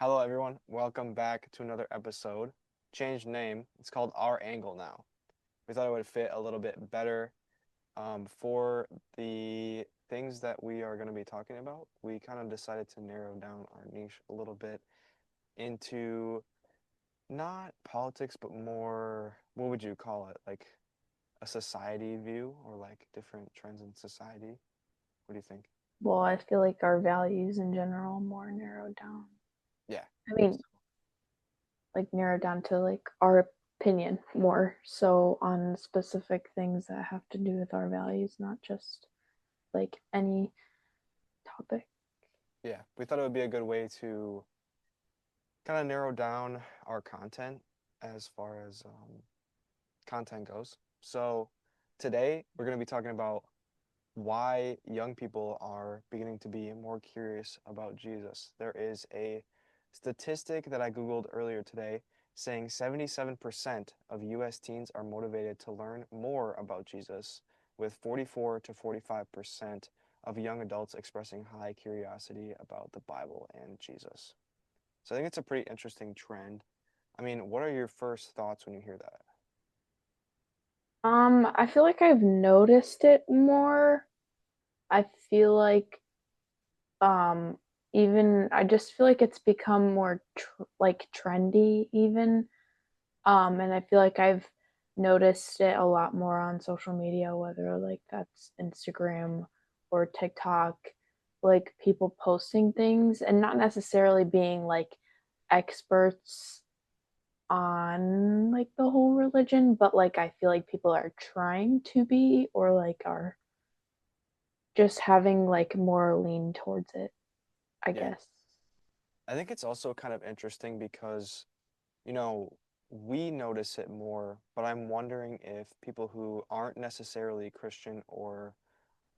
Hello, everyone. Welcome back to another episode. Changed name. It's called Our Angle now. We thought it would fit a little bit better for the things that we are going to be talking about. We kind of decided to narrow down our niche a little bit into not politics, but more, what would you call it? Like a society view or like different trends in society? What do you think? Well, I feel like our values in general more narrowed down. Yeah. I mean, like narrowed down to like our opinion more so on specific things that have to do with our values, not just like any topic. Yeah. We thought it would be a good way to kind of narrow down our content as far as content goes. So today we're going to be talking about why young people are beginning to be more curious about Jesus. There is a statistic that I Googled earlier today saying 77% of US teens are motivated to learn more about Jesus, with 44 to 45% of young adults expressing high curiosity about the Bible and Jesus. So I think it's a pretty interesting trend. I mean, what are your first thoughts when you hear that? I feel like I've noticed it more. I feel like um even I just feel like it's become more like trendy even. And I feel like I've noticed it a lot more on social media, whether like that's Instagram or TikTok, like people posting things and not necessarily being like experts on like the whole religion, but like I feel like people are trying to be or like are just having like more lean towards it, I Yeah. guess. I think it's also kind of interesting because, you know, we notice it more, but I'm wondering if people who aren't necessarily Christian or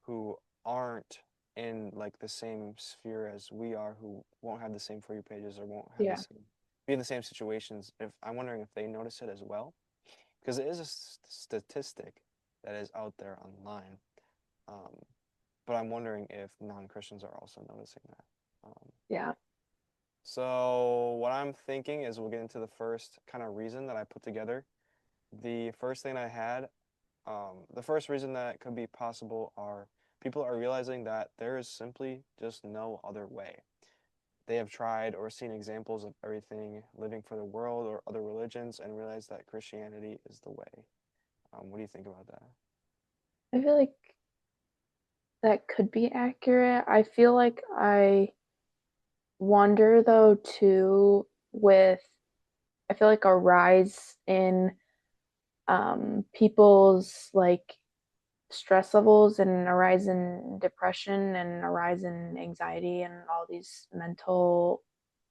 who aren't in like the same sphere as we are, who won't have the same For You pages or won't have the Yeah. same, be in the same situations, if I'm wondering if they notice it as well, because it is a statistic that is out there online. Um, but I'm wondering if non-Christians are also noticing that. Yeah. So what I'm thinking is we'll get into the first kind of reason that I put together. The first thing I had, the first reason that could be possible are people are realizing that there is simply just no other way. They have tried or seen examples of everything living for the world or other religions and realize that Christianity is the way. What do you think about that? I feel like that could be accurate. I feel like I wonder though too with I feel like a rise in people's like stress levels and a rise in depression and a rise in anxiety and all these mental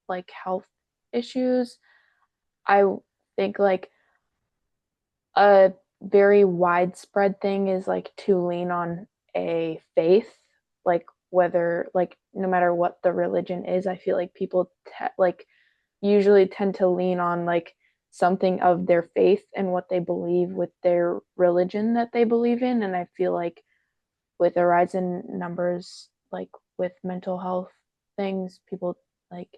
like health issues. I think like a very widespread thing is like to lean on a faith, like whether like no matter what the religion is. I feel like people like usually tend to lean on like something of their faith and what they believe with their religion that they believe in. And I feel like with a rise in numbers, like with mental health things, people like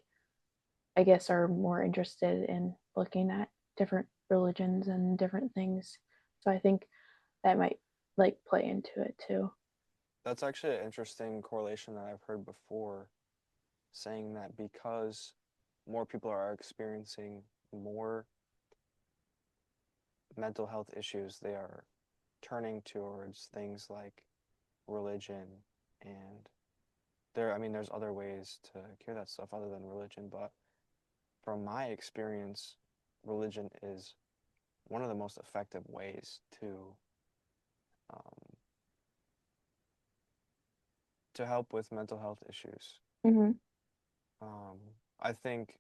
I guess are more interested in looking at different religions and different things. So I think that might like play into it too. That's actually an interesting correlation that I've heard before, saying that because more people are experiencing more mental health issues, they are turning towards things like religion and I mean, there's other ways to cure that stuff other than religion, but from my experience, religion is one of the most effective ways um, to help with mental health issues. Mm-hmm. Um, I think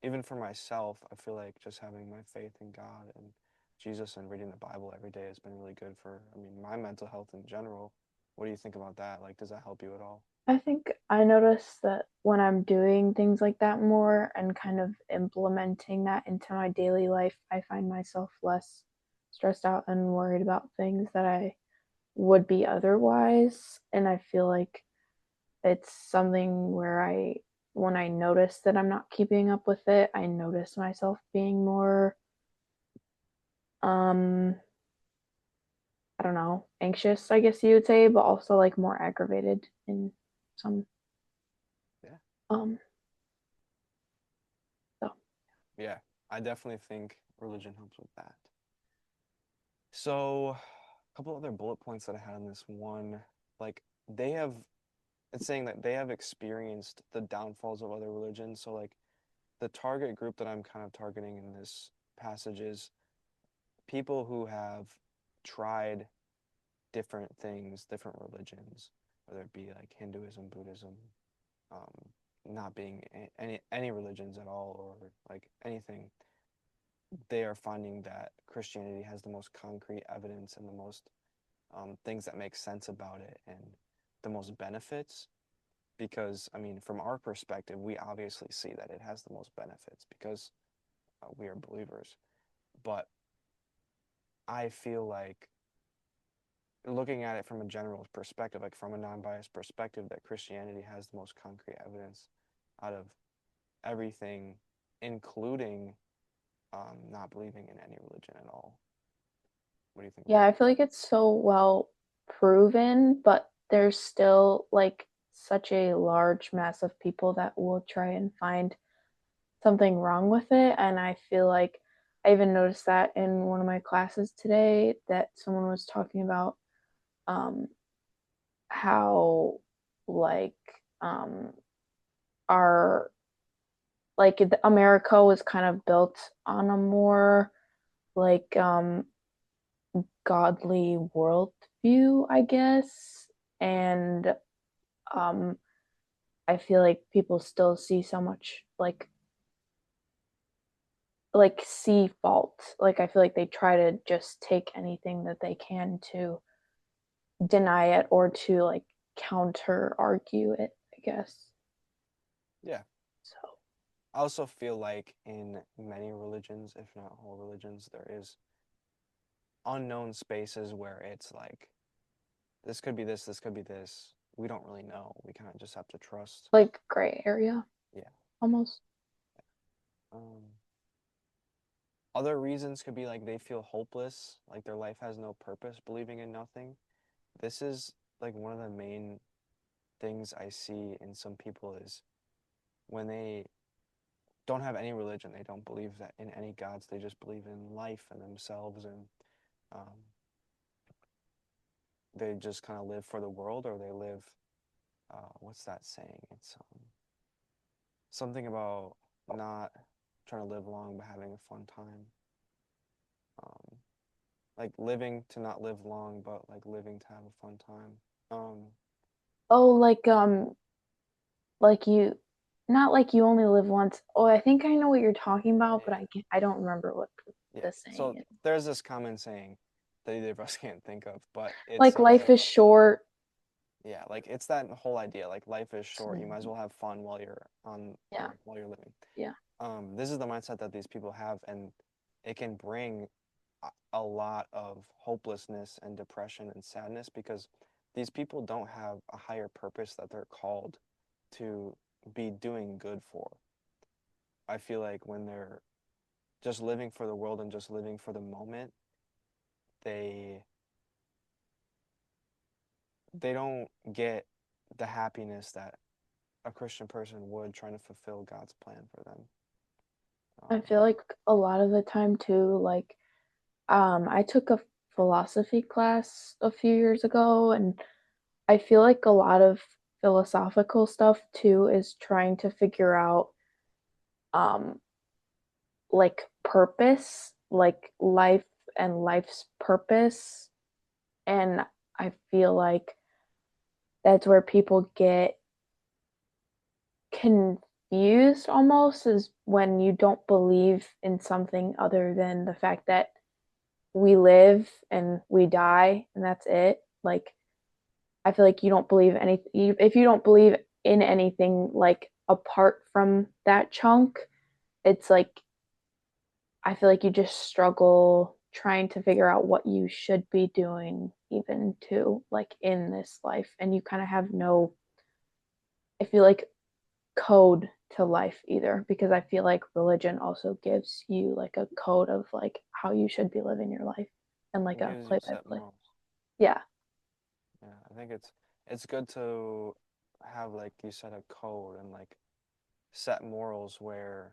even for myself, I feel like just having my faith in God and Jesus and reading the Bible every day has been really good for, I mean, my mental health in general. What do you think about that? Like, does that help you at all? I think I notice that when I'm doing things like that more and kind of implementing that into my daily life, I find myself less stressed out and worried about things that I would be otherwise. And I feel like it's something where I when I notice that I'm not keeping up with it, I notice myself being more um I don't know, anxious, I guess you would say, but also like more aggravated in some Yeah. um so Yeah. I definitely think religion helps with that. So, a couple other bullet points that I had on this one, like they have it's saying that they have experienced the downfalls of other religions. So like the target group that I'm kind of targeting in this passage is people who have tried different things, different religions, whether it be like Hinduism, Buddhism, um, not being any religions at all, or like anything. They are finding that Christianity has the most concrete evidence and the most things that make sense about it and the most benefits. Because, I mean, from our perspective, we obviously see that it has the most benefits because we are believers. But I feel like looking at it from a general perspective, like from a non-biased perspective, that Christianity has the most concrete evidence out of everything, including not believing in any religion at all. What do you think yeah, about I that? feel like it's so well proven, but there's still like such a large mass of people that will try and find something wrong with it. And I feel like I even noticed that in one of my classes today that someone was talking about um, how like um, our like America was kind of built on a more like godly worldview, I guess. And um, I feel like people still see so much like see fault. Like I feel like they try to just take anything that they can to deny it or to like counter argue it, I guess. Yeah. So I also feel like in many religions, if not all religions, there is unknown spaces where it's like, this could be this could be this. We don't really know. We kind of just have to trust. like gray area Yeah. almost. Um, Other reasons could be like they feel hopeless, like their life has no purpose, believing in nothing. This is like one of the main things I see in some people is when they don't have any religion, they don't believe that in any gods, they just believe in life and themselves, and um, they just kind of live for the world, or they live, what's that saying? It's something about not trying to live long but having a fun time. Um, like living to not live long, but like living to have a fun time. Oh, like you not like you only live once. Oh, I think I know what you're talking about, but Yeah, I don't remember what yeah. the saying So is. there's this common saying that either of us can't think of, but it's Like life is short. yeah, like it's that whole idea. Like life is short. You might as well have fun while you're on Yeah, while you're living. yeah. This is the mindset that these people have, and it can bring a lot of hopelessness and depression and sadness because these people don't have a higher purpose that they're called to be doing good for. I feel like when they're just living for the world and just living for the moment, they they don't get the happiness that a Christian person would trying to fulfill God's plan for them. I Um, feel like a lot of the time too, like I took a philosophy class a few years ago, and I feel like a lot of philosophical stuff too is trying to figure out um like purpose, like life and life's purpose. And I feel like that's where people get confused almost is when you don't believe in something other than the fact that we live and we die and that's it. Like I feel like you don't believe anything if you don't believe in anything like apart from that chunk, it's like I feel like you just struggle trying to figure out what you should be doing even to like in this life and you kind of have no I feel like code to life either, because I feel like religion also gives you like a code of like how you should be living your life and like It a gives you play by set play. morals. Yeah. Yeah, I think it's good to have, like you said, a code and like set morals where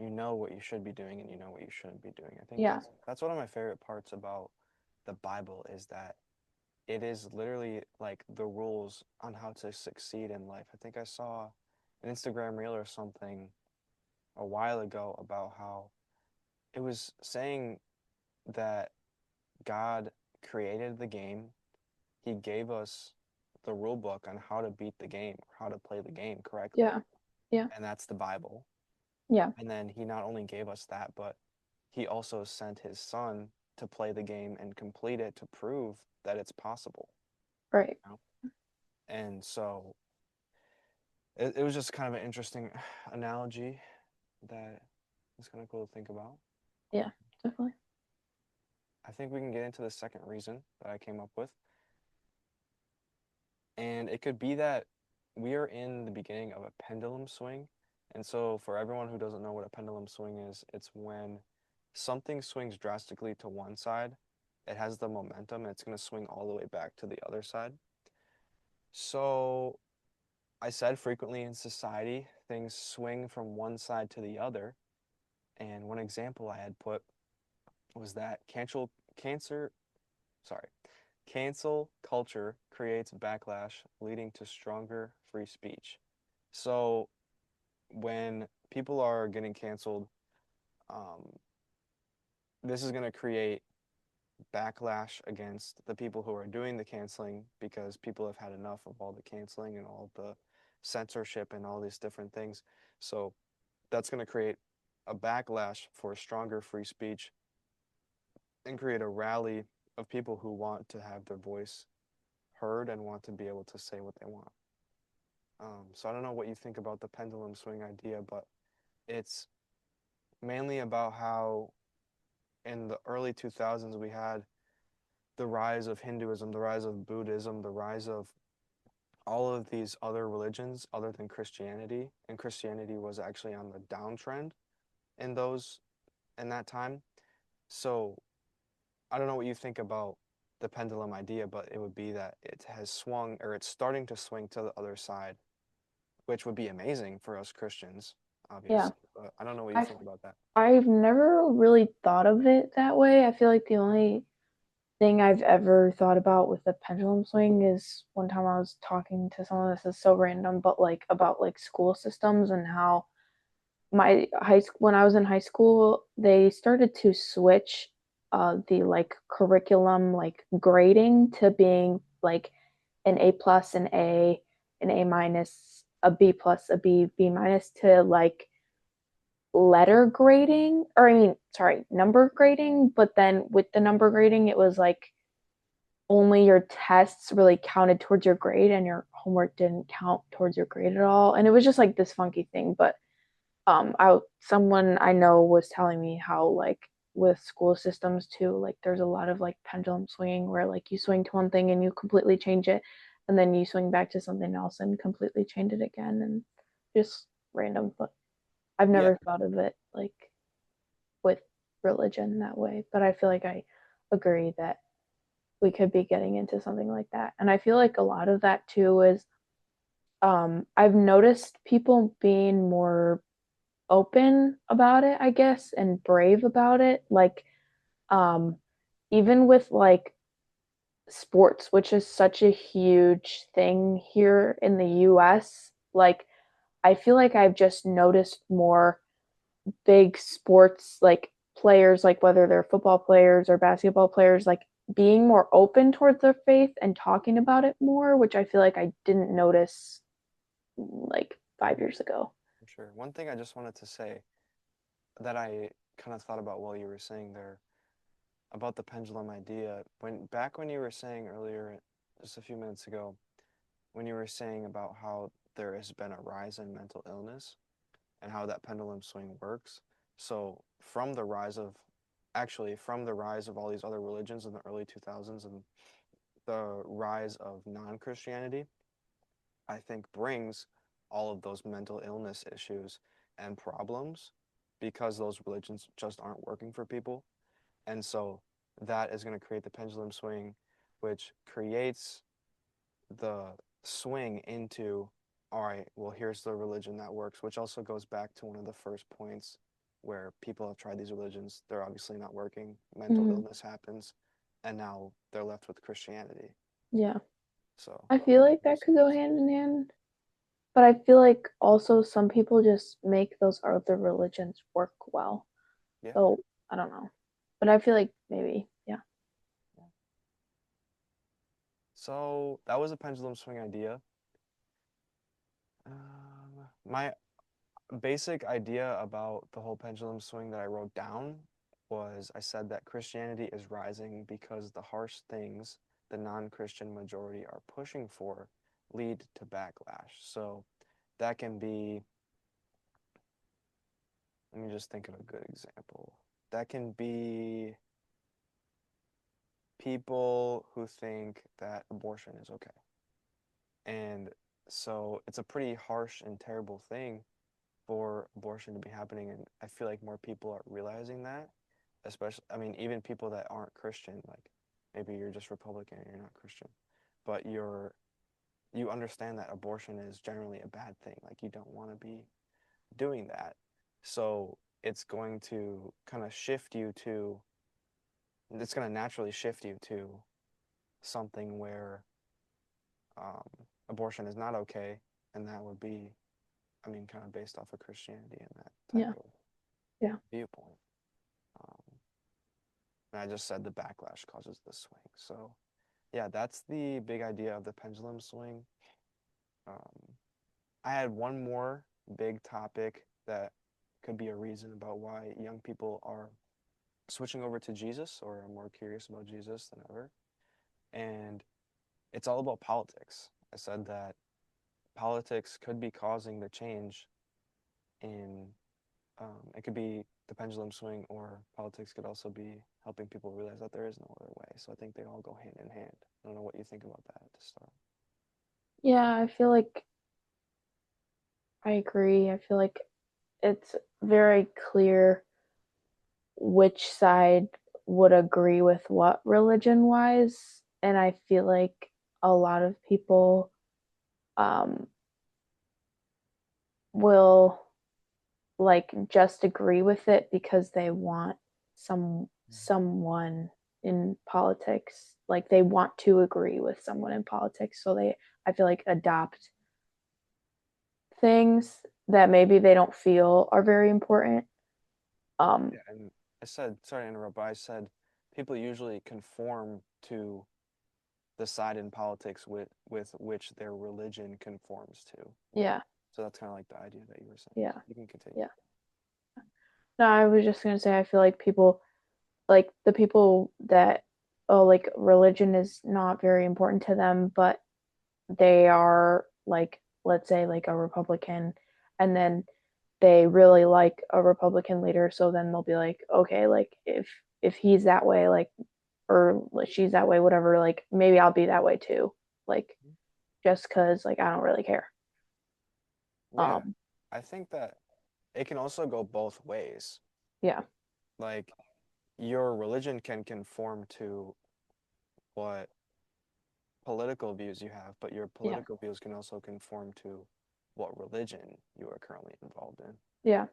you know what you should be doing and you know what you shouldn't be doing. I think Yeah. that's one of my favorite parts about the Bible is that it is literally like the rules on how to succeed in life. I think I saw an Instagram reel or something a while ago about how it was saying that God created the game. He gave us the rule book on how to beat the game, how to play the game correctly, Yeah. Yeah. and that's the Bible. Yeah. And then he not only gave us that, but he also sent his son to play the game and complete it to prove that it's possible. Right. You know? And so it was just kind of an interesting analogy that is kind of cool to think about. Yeah. Definitely. I think we can get into the second reason that I came up with. And it could be that we are in the beginning of a pendulum swing. And so, for everyone who doesn't know what a pendulum swing is, it's when something swings drastically to one side, it has the momentum, and it's going to swing all the way back to the other side. So, I said frequently in society, things swing from one side to the other. And one example I had put was that cancer, sorry, cancel culture creates backlash, leading to stronger free speech. So when people are getting canceled, um, this is going to create backlash against the people who are doing the canceling because people have had enough of all the canceling and all the censorship and all these different things. So that's going to create a backlash for stronger free speech and create a rally of people who want to have their voice heard and want to be able to say what they want. So I don't know what you think about the pendulum swing idea, but it's mainly about how in the early 2000s we had the rise of Hinduism, the rise of Buddhism, the rise of all of these other religions other than Christianity, and Christianity was actually on the downtrend in those in that time. So I don't know what you think about the pendulum idea, but it would be that it has swung or it's starting to swing to the other side, which would be amazing for us Christians, Yeah. obviously. But I don't know what you I've think about that. I've never really thought of it that way. I feel like the only thing I've ever thought about with the pendulum swing is one time I was talking to someone, this is so random, but like about like school systems and how my high school when I was in high school, they started to switch the like curriculum like grading to being like an A plus, an A minus, a B plus, a B, B minus to like letter grading, or I mean, sorry, number grading, but then with the number grading, it was like only your tests really counted towards your grade and your homework didn't count towards your grade at all. And it was just like this funky thing. But I someone I know was telling me how like with school systems too, like there's a lot of like pendulum swinging where like you swing to one thing and you completely change it, and then you swing back to something else and completely change it again, and just random. But I've Yeah, never thought of it like with religion that way. But I feel like I agree that we could be getting into something like that. And I feel like a lot of that too is I've noticed people being more open about it, I guess, and brave about it. Like um even with like sports, which is such a huge thing here in the US, like I feel like I've just noticed more big sports like players, like whether they're football players or basketball players, like being more open towards their faith and talking about it more, which I feel like I didn't notice like 5 years ago. for sure. One thing I just wanted to say that I kind of thought about while you were saying there about the pendulum idea, when you were saying earlier, just a few minutes ago, when you were saying about how there has been a rise in mental illness and how that pendulum swing works. So from the rise of all these other religions in the early 2000s and the rise of non-Christianity, I think brings all of those mental illness issues and problems because those religions just aren't working for people. And so that is going to create the pendulum swing, which creates the swing into, all right, well, here's the religion that works, which also goes back to one of the first points where people have tried these religions. They're obviously not working. Mental Hmm. illness happens, and now they're left with Christianity. Yeah. So I feel like that makes could go sense. hand in hand. But I feel like also some people just make those other religions work well. Yeah. So I don't know. But I feel like maybe, yeah. Yeah. So that was a pendulum swing idea. My basic idea about the whole pendulum swing that I wrote down was I said that Christianity is rising because the harsh things the non-Christian majority are pushing for lead to backlash. So that can be, let me just think of a good example. That can be people who think that abortion is okay. And so it's a pretty harsh and terrible thing for abortion to be happening. And I feel like more people are realizing that, especially, I mean, even people that aren't Christian, like maybe you're just Republican and you're not Christian, but you understand that abortion is generally a bad thing. Like you don't want to be doing that. So it's going to naturally shift you to something where um, abortion is not okay. And that would be, I mean, kind of based off of Christianity and that type Yeah. of Yeah. viewpoint. Um, and I just said the backlash causes the swing. So, yeah, that's the big idea of the pendulum swing. Um, I had one more big topic that could be a reason about why young people are switching over to Jesus or are more curious about Jesus than ever. And it's all about politics. I said that politics could be causing the change in, it could be the pendulum swing, or politics could also be helping people realize that there is no other way. So I think they all go hand in hand. I don't know what you think about that to start. Yeah, I feel like I agree. I feel like it's very clear which side would agree with what religion wise. And I feel like a lot of people um, will like just agree with it because they want someone in politics, like they want to agree with someone in politics, so they, I feel like, adopt things that maybe they don't feel are very important. um Yeah, and I said, sorry to interrupt, but I said people usually conform to the side in politics with which their religion conforms to. yeah. So that's kind of like the idea that you were saying. Yeah. So you can continue. Yeah. No, I was just gonna say I feel like people, like the people that, oh, like religion is not very important to them, but they are like, let's say like a Republican, and then they really like a Republican leader, so then they'll be like, okay, like if he's that way, like, or like, she's that way, whatever, like maybe I'll be that way too, like just cuz like I don't really care. Yeah, um I think that it can also go both ways. yeah. Like your religion can conform to what political views you have, but your Yeah. political views can also conform to what religion you are currently involved in. Yeah.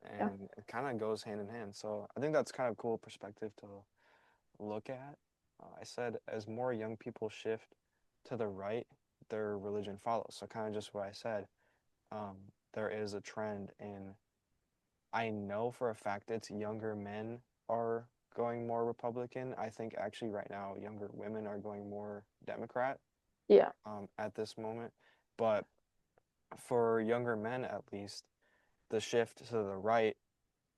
Yeah. And it kind of goes hand in hand. So I think that's kind of cool perspective to look at. I said as more young people shift to the right, their religion follows. So kind of just what I said. Um, there is a trend in, I know for a fact it's younger men are going more Republican. I think actually right now younger women are going more Democrat Yeah. at this moment. But for younger men at least, the shift to the right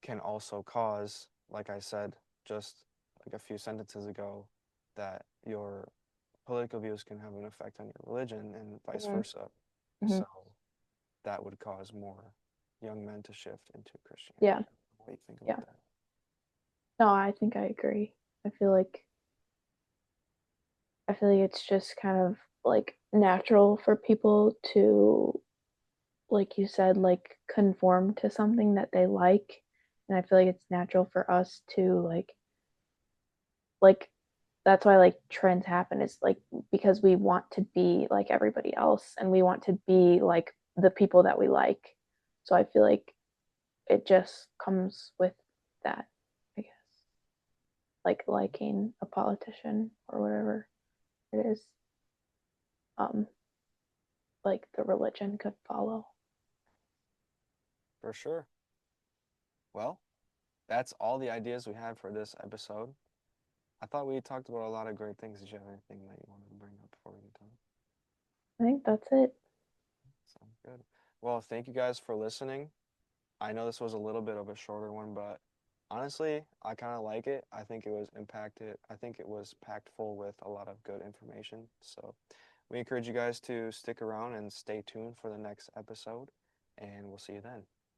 can also cause, like I said just like a few sentences ago, that your political views can have an effect on your religion and vice Hmm. versa. Hmm. So that would cause more young men to shift into Yeah. Christianity. What do you think Yeah. about that? No, I think I agree. I feel like I feel like it's just kind of like natural for people to like you said, like conform to something that they like. And I feel like it's natural for us to like that's why like trends happen is like because we want to be like everybody else and we want to be like the people that we like. So I feel like it just comes with that, I guess. Like liking a politician or whatever it is. Um, like the religion could follow. For sure. Well, that's all the ideas we had for this episode. I thought we talked about a lot of great things. Did you have anything that you wanted to bring up before we get done? I think that's it. Sounds good. Well, thank you guys for listening. I know this was a little bit of a shorter one, but honestly, I kind of like it. I think it was impacted. I think it was packed full with a lot of good information. So we encourage you guys to stick around and stay tuned for the next episode, and we'll see you then.